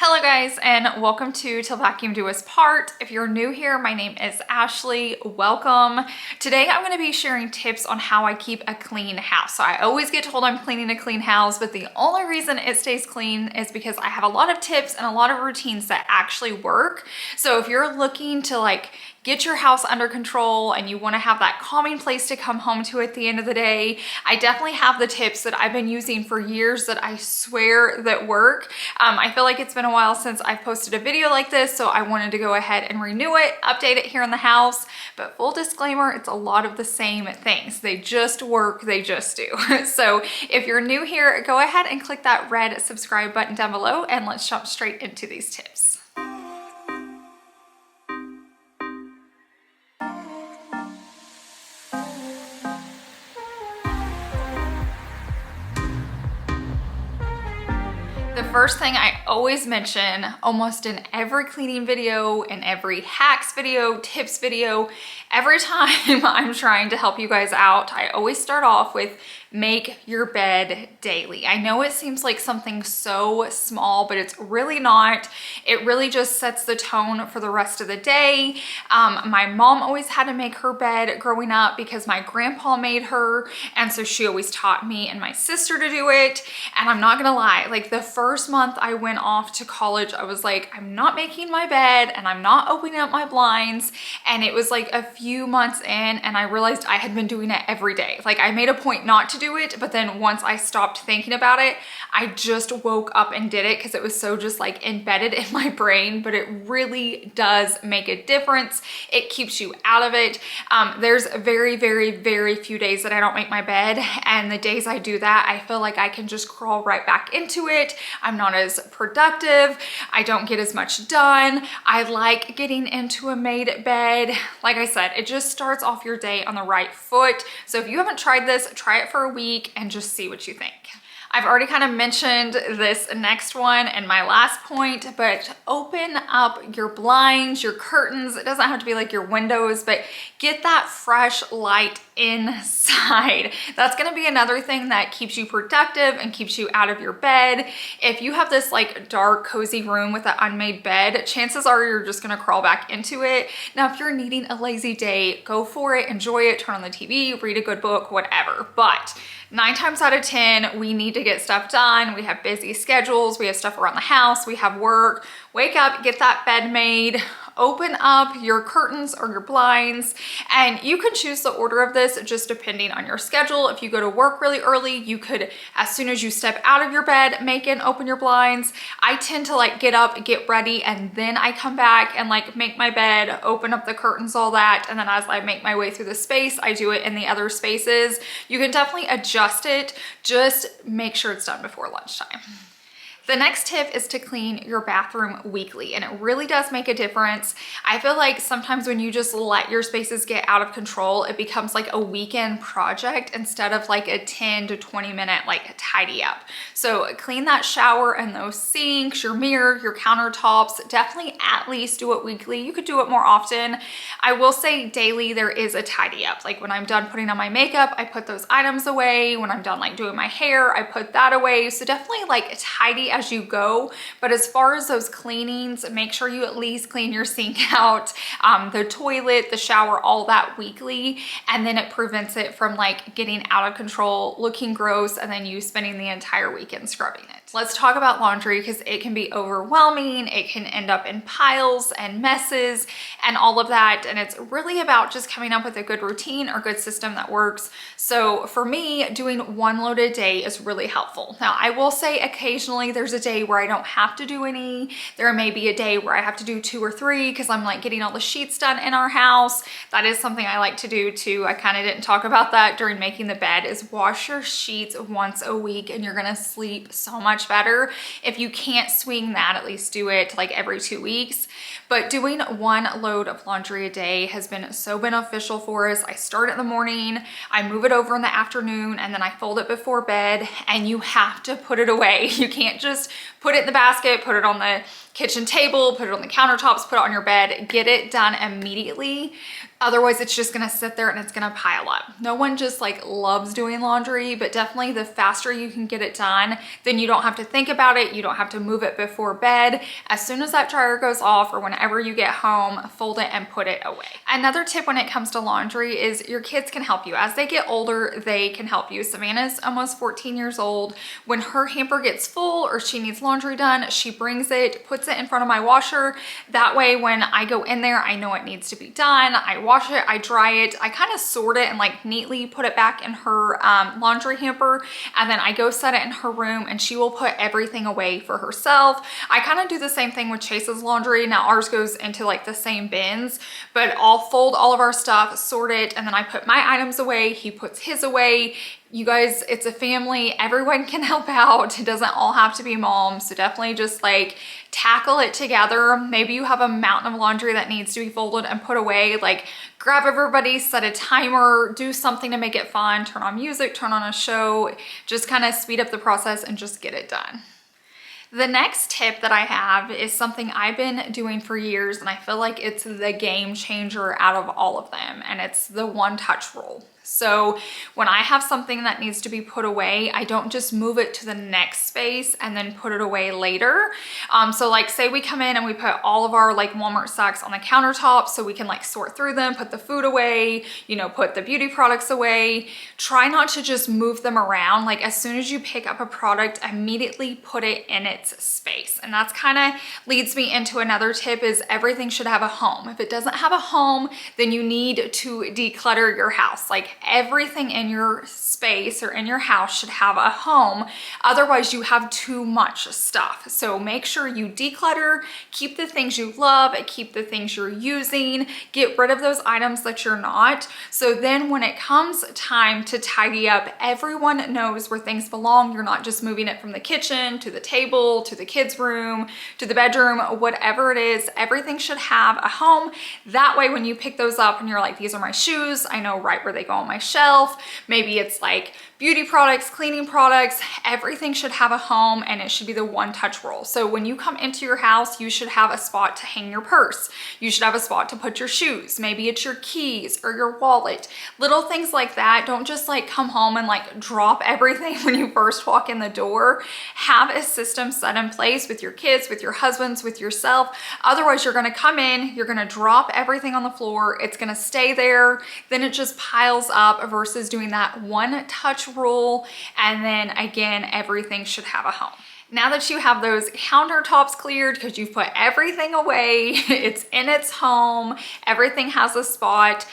Hello guys, and welcome to Till Vacuum Do Us Part. If you're new here, my name is Ashley. Welcome. Today I'm going to be sharing tips on how I keep a clean house. So I always get told I'm cleaning a clean house, but the only reason it stays clean is because I have a lot of tips and a lot of routines that actually work. So if you're looking to get your house under control and you want to have that calming place to come home to at the end of the day, I definitely have the tips that I've been using for years that I swear that work. I feel like it's been a while since I've posted a video like this, so I wanted to go ahead and renew it, update it here in the house. But full disclaimer, it's a lot of the same things. They just work, they just do. So if you're new here, go ahead and click that red subscribe button down below and let's jump straight into these tips. The first thing I always mention almost in every cleaning video, in every hacks video, tips video, every time I'm trying to help you guys out, I always start off with make your bed daily. I know it seems like something so small, but it's really not. It really just sets the tone for the rest of the day. My mom always had to make her bed growing up because my grandpa made her, and so she always taught me and my sister to do it. And I'm not gonna lie, like the first month I went off to college, I was like, I'm not making my bed and I'm not opening up my blinds. And it was like a few months in and I realized I had been doing it every day. Like I made a point not to do it, but then once I stopped thinking about it, I just woke up and did it because it was so just like embedded in my brain. But it really does make a difference. It keeps you out of it. There's very, very, very few days that I don't make my bed, and the days I do that, I feel like I can just crawl right back into it. I'm not as productive. I don't get as much done. I like getting into a made bed. Like I said, it just starts off your day on the right foot. So if you haven't tried this, try it for a week and just see what you think. I've already kind of mentioned this next one and my last point, but open up your blinds, your curtains. It doesn't have to be like your windows, but get that fresh light inside. That's going to be another thing that keeps you productive and keeps you out of your bed. If you have this like dark, cozy room with an unmade bed, chances are you're just going to crawl back into it. Now, if you're needing a lazy day, go for it, enjoy it, turn on the TV, read a good book, whatever. But 9 times out of 10, we need to get stuff done. We have busy schedules. We have stuff around the house. We have work. Wake up, get that bed made, open up your curtains or your blinds, and you can choose the order of this just depending on your schedule. If you go to work really early, you could, as soon as you step out of your bed, make and open your blinds. I tend to get up, get ready, and then I come back and make my bed, open up the curtains, all that. And then as I make my way through the space, I do it in the other spaces. You can definitely adjust it. Just make sure it's done before lunchtime. The next tip is to clean your bathroom weekly, and it really does make a difference. I feel like sometimes when you just let your spaces get out of control, it becomes like a weekend project instead of like a 10 to 20 minute tidy up. So clean that shower and those sinks, your mirror, your countertops. Definitely at least do it weekly. You could do it more often. I will say daily there is a tidy up. Like when I'm done putting on my makeup, I put those items away. When I'm done doing my hair, I put that away. So definitely tidy as you go. But as far as those cleanings, make sure you at least clean your sink out, the toilet, the shower, all that weekly. And then it prevents it from getting out of control, looking gross, and then you spending the entire weekend scrubbing it. Let's talk about laundry because it can be overwhelming. It can end up in piles and messes and all of that. And it's really about just coming up with a good routine or good system that works. So for me, doing one load a day is really helpful. Now, I will say occasionally there's a day where I don't have to do any. There may be a day where I have to do 2 or 3 because I'm getting all the sheets done in our house. That is something I like to do too. I kind of didn't talk about that during making the bed, is wash your sheets once a week and you're gonna sleep so much better. If you can't swing that, at least do it every 2 weeks. But doing one load of laundry a day has been so beneficial for us. I start in the morning, I move it over in the afternoon, and then I fold it before bed, and you have to put it away. You can't just Put it in the basket, put it on the kitchen table, put it on the countertops, put it on your bed, get it done immediately. Otherwise, it's just gonna sit there and it's gonna pile up. No one just like loves doing laundry, but definitely the faster you can get it done, then you don't have to think about it. You don't have to move it before bed. As soon as that dryer goes off or whenever you get home, fold it and put it away. Another tip when it comes to laundry is your kids can help you. As they get older, they can help you. Savannah's almost 14 years old. When her hamper gets full or she needs laundry done, she brings it, puts it in front of my washer. That way, when I go in there, I know it needs to be done. I wash it, I dry it, I kind of sort it and like neatly put it back in her laundry hamper, and then I go set it in her room and she will put everything away for herself. I kind of do the same thing with Chase's laundry. Now ours goes into like the same bins, but I'll fold all of our stuff, sort it, and then I put my items away, he puts his away. You guys, it's a family, everyone can help out. It doesn't all have to be mom, so definitely just like tackle it together. Maybe you have a mountain of laundry that needs to be folded and put away. Like grab everybody, set a timer, do something to make it fun, turn on music, turn on a show, just kind of speed up the process and just get it done. The next tip that I have is something I've been doing for years, and I feel like it's the game changer out of all of them, and it's the one-touch rule. So when I have something that needs to be put away, I don't just move it to the next space and then put it away later. So like say we come in and we put all of our like Walmart sacks on the countertop so we can like sort through them, put the food away, you know, put the beauty products away. Try not to just move them around. Like as soon as you pick up a product, immediately put it in its space. And that's kind of leads me into another tip is everything should have a home. If it doesn't have a home, then you need to declutter your house. Like everything in your space or in your house should have a home. Otherwise, you have too much stuff. So make sure you declutter, keep the things you love, keep the things you're using, get rid of those items that you're not. So then when it comes time to tidy up, everyone knows where things belong. You're not just moving it from the kitchen to the table, to the kids' room, to the bedroom, whatever it is, everything should have a home. That way, when you pick those up and you're like, these are my shoes, I know right where they go on my shelf. Maybe it's like beauty products, cleaning products, everything should have a home and it should be the one-touch rule. So when you come into your house, you should have a spot to hang your purse. You should have a spot to put your shoes. Maybe it's your keys or your wallet. Little things like that. Don't just like come home and like drop everything when you first walk in the door. Have a system set in place with your kids, with your husbands, with yourself. Otherwise, you're gonna come in, you're gonna drop everything on the floor. It's gonna stay there. Then it just piles up versus doing that one-touch rule, and then again everything should have a home. Now that you have those countertops cleared because you've put everything away, it's in its home, everything has a spot,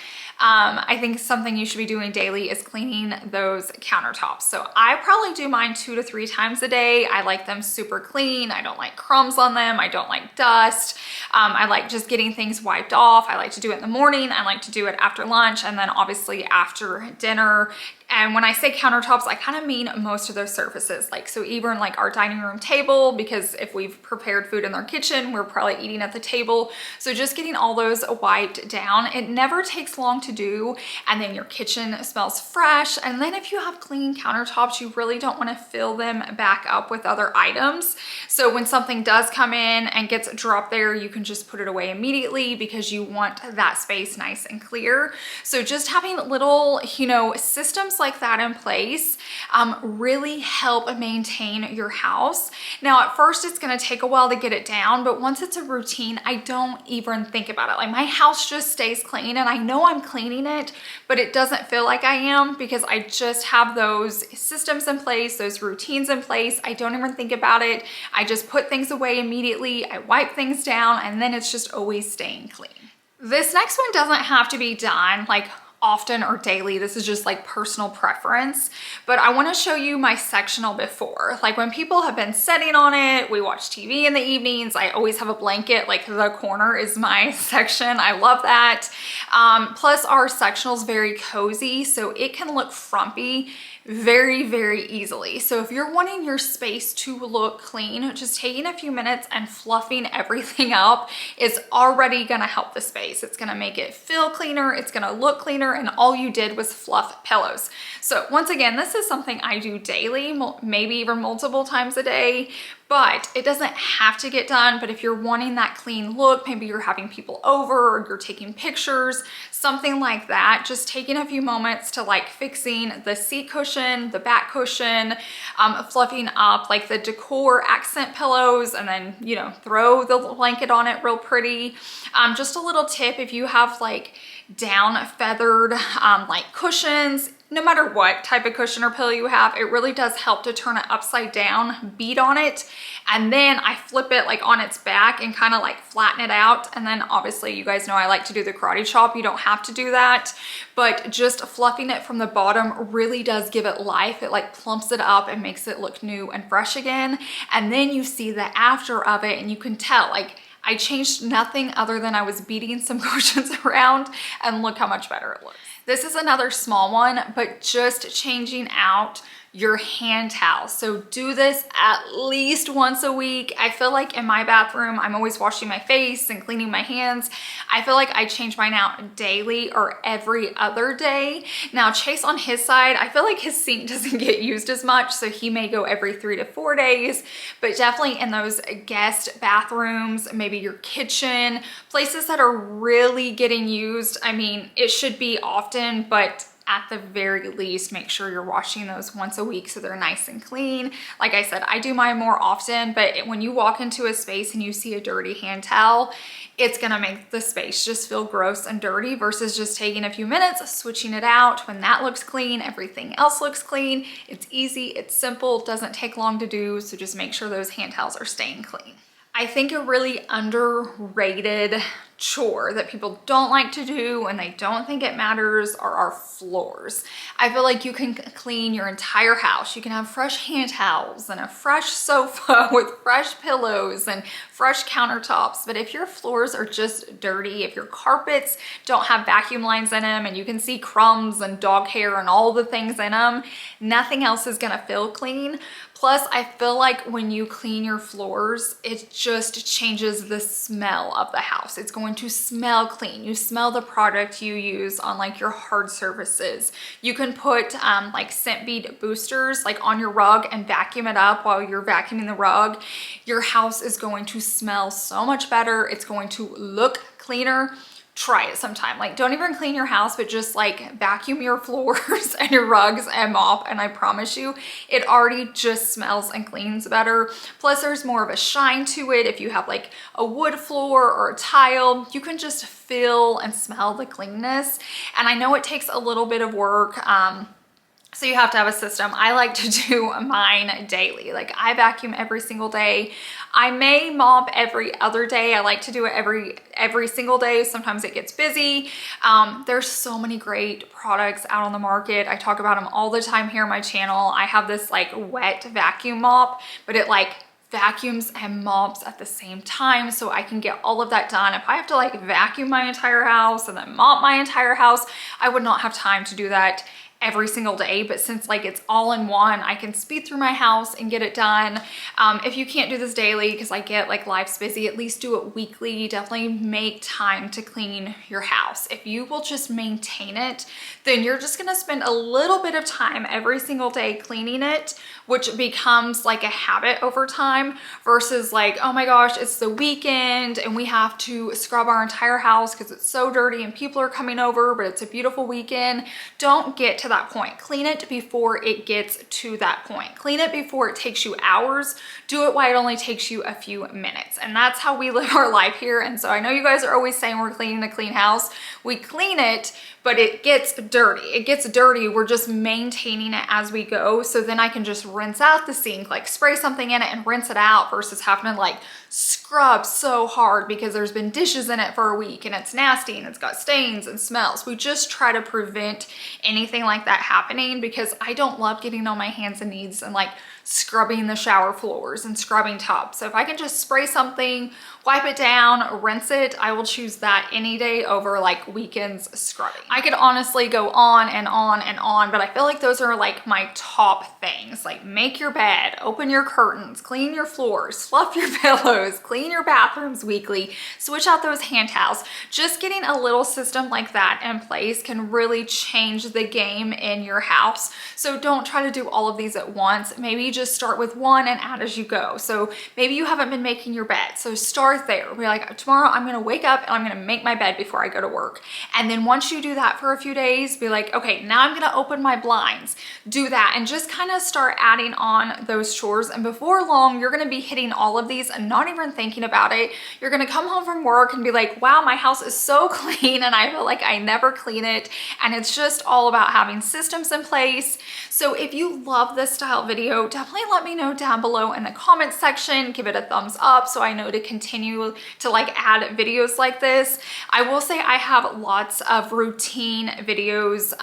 I think something you should be doing daily is cleaning those countertops. So I probably do mine 2 to 3 times a day. I like them super clean. I don't like crumbs on them. I don't like dust. I like just getting things wiped off. I like to do it in the morning. I like to do it after lunch and then obviously after dinner. And when I say countertops, I kind of mean most of those surfaces. Like, so even like our dining room table, because if we've prepared food in our kitchen, we're probably eating at the table. So just getting all those wiped down. It never takes long to do. And then your kitchen smells fresh. And then if you have clean countertops, you really don't want to fill them back up with other items. So when something does come in and gets dropped there, you can just put it away immediately because you want that space nice and clear. So just having little, you know, systems like that in place really help maintain your house. Now at first it's going to take a while to get it down, but once it's a routine, I don't even think about it. Like my house just stays clean and I know I'm cleaning it, but it doesn't feel like I am because I just have those systems in place, those routines in place. I don't even think about it. I just put things away immediately. I wipe things down and then it's just always staying clean. This next one doesn't have to be done like often or daily. This is just like personal preference, but I want to show you my sectional before. Like when people have been sitting on it, we watch TV in the evenings, I always have a blanket, like the corner is my section. I love that. Plus our sectional is very cozy, so it can look frumpy very, very easily. So if you're wanting your space to look clean, just taking a few minutes and fluffing everything up is already gonna help the space. It's gonna make it feel cleaner, it's gonna look cleaner, and all you did was fluff pillows. So once again, this is something I do daily, maybe even multiple times a day, but it doesn't have to get done. But if you're wanting that clean look, maybe you're having people over or you're taking pictures, something like that, just taking a few moments to like fixing the seat cushion, the back cushion, fluffing up like the decor accent pillows, and then, you know, throw the blanket on it real pretty. Just a little tip, if you have like down feathered like cushions, no matter what type of cushion or pillow you have, it really does help to turn it upside down, beat on it, and then I flip it like on its back and kind of like flatten it out. And then obviously you guys know I like to do the karate chop. You don't have to do that, but just fluffing it from the bottom really does give it life. It like plumps it up and makes it look new and fresh again. And then you see the after of it and you can tell like I changed nothing other than I was beating some cushions around, and look how much better it looks. This is another small one, but just changing out your hand towel. So do this at least once a week. I feel like in my bathroom, I'm always washing my face and cleaning my hands. I feel like I change mine out daily or every other day. Now Chase on his side, I feel like his sink doesn't get used as much, so he may go every 3 to 4 days, but definitely in those guest bathrooms, maybe your kitchen, places that are really getting used. I mean, it should be often, but at the very least, make sure you're washing those once a week so they're nice and clean. Like I said, I do mine more often, but when you walk into a space and you see a dirty hand towel, it's gonna make the space just feel gross and dirty versus just taking a few minutes, switching it out. When that looks clean, everything else looks clean. It's easy, it's simple, doesn't take long to do, so just make sure those hand towels are staying clean. I think a really underrated chore that people don't like to do and they don't think it matters are our floors. I feel like you can clean your entire house. You can have fresh hand towels and a fresh sofa with fresh pillows and fresh countertops. But if your floors are just dirty, if your carpets don't have vacuum lines in them and you can see crumbs and dog hair and all the things in them, nothing else is gonna feel clean. Plus, I feel like when you clean your floors, it just changes the smell of the house. It's going to smell clean. You smell the product you use on like your hard surfaces. You can put like scent bead boosters like on your rug and vacuum it up while you're vacuuming the rug. Your house is going to smell so much better. It's going to look cleaner. Try it sometime. Like, don't even clean your house, but just like vacuum your floors and your rugs and mop, and I promise you it already just smells and cleans better. Plus there's more of a shine to it. If you have like a wood floor or a tile, you can just feel and smell the cleanness. And I know it takes a little bit of work, so you have to have a system. I like to do mine daily. Like, I vacuum every single day. I may mop every other day. I like to do it every single day. Sometimes it gets busy. There's so many great products out on the market. I talk about them all the time here on my channel. I have this like wet vacuum mop, but it like vacuums and mops at the same time, so I can get all of that done. If I have to like vacuum my entire house and then mop my entire house, I would not have time to do that every single day. But since like it's all in one, I can speed through my house and get it done. If you can't do this daily, because I get like life's busy, at least do it weekly. Definitely make time to clean your house. If you will just maintain it, then you're just gonna spend a little bit of time every single day cleaning it, which becomes like a habit over time, versus like, oh my gosh, it's the weekend and we have to scrub our entire house because it's so dirty and people are coming over, but it's a beautiful weekend. Don't get to that point. Clean it before it gets to that point. Clean it before it takes you hours. Do it while it only takes you a few minutes. And that's how we live our life here. And so I know you guys are always saying we're cleaning a clean house. We clean it, but it gets dirty. It gets dirty. We're just maintaining it as we go. So then I can just rinse out the sink, like spray something in it and rinse it out, versus having to like scrub so hard because there's been dishes in it for a week and it's nasty and it's got stains and smells. We just try to prevent anything like that happening, because I don't love getting on my hands and knees and like scrubbing the shower floors and scrubbing tubs. So if I can just spray something, wipe it down, rinse it, I will choose that any day over like weekends scrubbing. I could honestly go on and on and on, but I feel like those are like my top things. Like, make your bed, open your curtains, clean your floors, fluff your pillows, clean your bathrooms weekly, switch out those hand towels. Just getting a little system like that in place can really change the game in your house. So don't try to do all of these at once. Maybe just start with one and add as you go. So maybe you haven't been making your bed, so start there. Be like, tomorrow I'm gonna wake up and I'm gonna make my bed before I go to work. And then once you do that for a few days, be like, okay, now I'm gonna open my blinds. Do that and just kind of start adding on those chores. And before long, you're gonna be hitting all of these and not even thinking about it. You're gonna come home from work and be like, wow, my house is so clean and I feel like I never clean it. And it's just all about having systems in place. So if you love this style video, definitely let me know down below in the comments section. Give it a thumbs up so I know to continue to like add videos like this. I will say I have lots of routine videos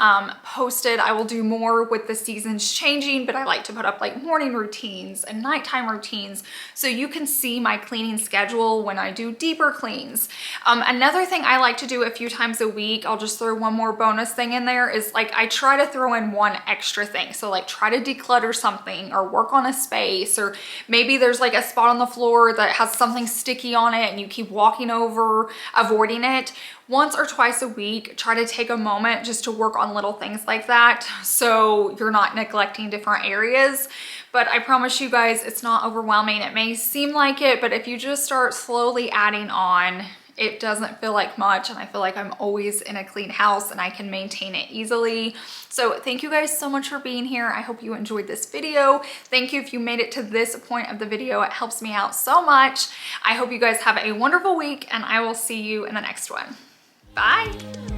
posted. I will do more with the seasons changing, but I like to put up like morning routines and nighttime routines so you can see my cleaning schedule when I do deeper cleans. Another thing I like to do a few times a week, I'll just throw one more bonus thing in there, is like I try to throw in one extra thing. So like try to declutter something or work on a space, or maybe there's like a spot on the floor that has something sticky on it and you keep walking over, avoiding it. Once or twice a week, try to take a moment just to work on little things like that so you're not neglecting different areas. But I promise you guys, it's not overwhelming. It may seem like it, but if you just start slowly adding on, it doesn't feel like much, and I feel like I'm always in a clean house and I can maintain it easily. So thank you guys so much for being here. I hope you enjoyed this video. Thank you if you made it to this point of the video. It helps me out so much. I hope you guys have a wonderful week, and I will see you in the next one. Bye.